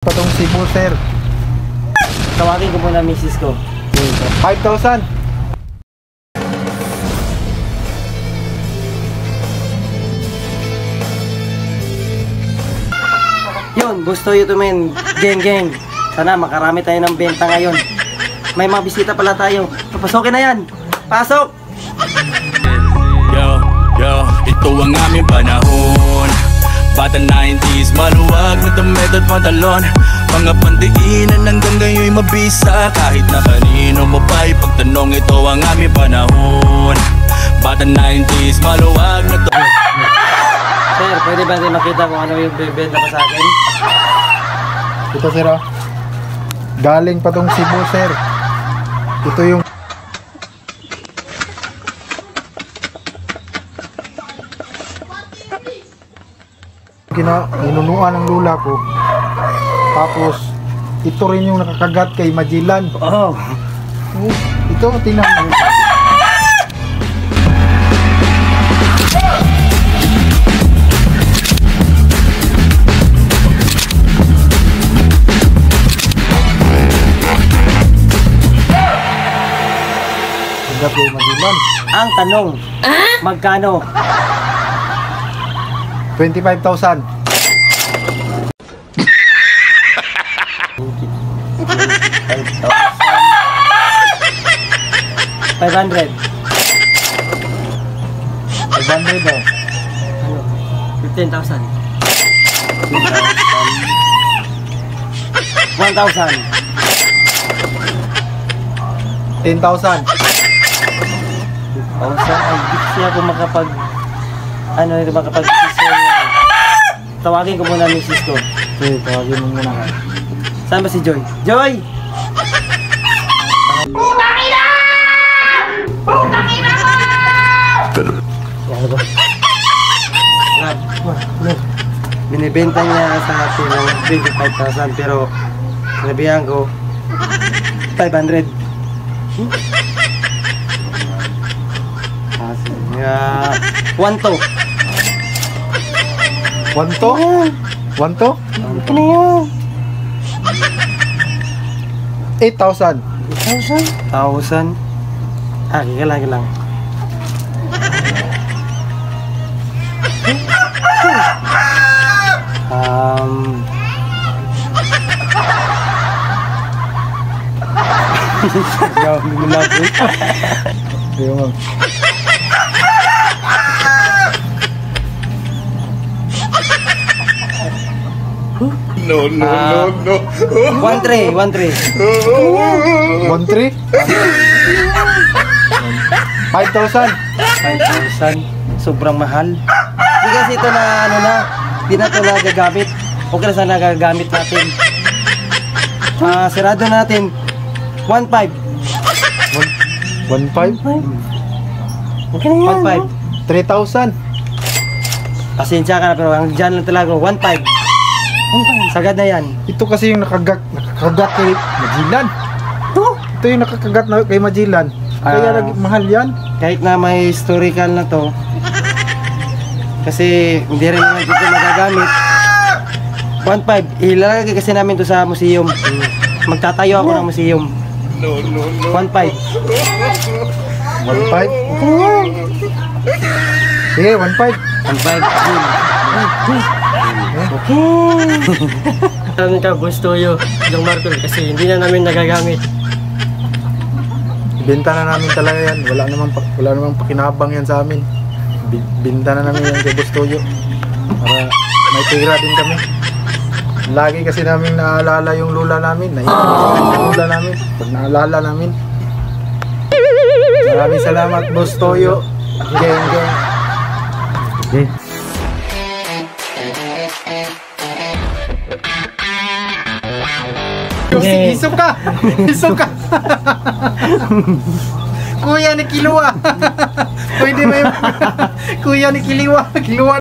Patong Cebu, sir. Tawagin ko muna misis ko. 5,000. Yun, gusto yun men. Geng. Sana makarami tayo ng benta ngayon. May mga bisita pala tayo. Papasokin na yan. Pasok! Yo, ito ang aming panahon. Bata 90s, maluwag na damit at pantalon. Mga pandiinan hanggang ngayon'y mabisa. Kahit na kanino mo pa ipagtanong, ito ang aming panahon. Bata 90s, maluwag na to. Sir, pwede ba natin makita kung ano yung bebenta pa sa akin? Ito, sir, oh. Galing patong Cebu, sir. Ito yung ninunuan ng lula ko. Tapos ito rin yung nakakagat kay Magellan. Oo. Ito, tingnan mo. Kagat kay Magellan. Ang tanong, magkano? 25,000. 500. 500 daw. 15,000. 1,000. 10,000. 1,000. Ay, di siya ako makapag-decision. Tawagin ko muna misis ko. Okay, tawagin mo muna. Saan ba si Joy? Joy! Yan ba? Binibenta niya sa atin ng 25,000 pero sinabihan ko 500. Kaya 1,200. 1,200? 1,200? Ano yan? 8,000. 1,000? Ah, kaya lang. Gawin mo natin. Ayun. No. 1,300. 1,300? 5,000? 5,000. Sobrang mahal. Hindi kasi ito na hindi na ito nagagamit. Okay na sana nagagamit natin. Sirado na natin. 1,500. 1,500? Okay na yan. 3,000? Pasensya ka na pero ang dyan lang talaga. 1,500. Sagad na yan. Ito kasi yung nakakagat kay Magellan. Ito yung nakakagat kay Magellan. Kaya mahal yan. Kahit na may historical na to, kasi hindi rin naman dito magagamit. 1,500. Ilalagay kasi namin to sa museum. Magtatayo ako ng museum. 1,500. 1,500? Sige, 1,500. 1,500. Alam ka, gusto yung Marcol kasi hindi na namin nagagamit. Benta na namin talaga yan. Wala namang pakinabang yan sa amin. Binta na namin yan kay Bustoyo. Para may pera din kami. Lagi kasi namin naalala yung lula namin. Naiinis yung lula namin. Pag naalala namin. Maraming salamat, Bustoyo. Geng. Okay. Isok ka! Kuya ni Kilua! Pwede ba yung Kuya ni Kilua?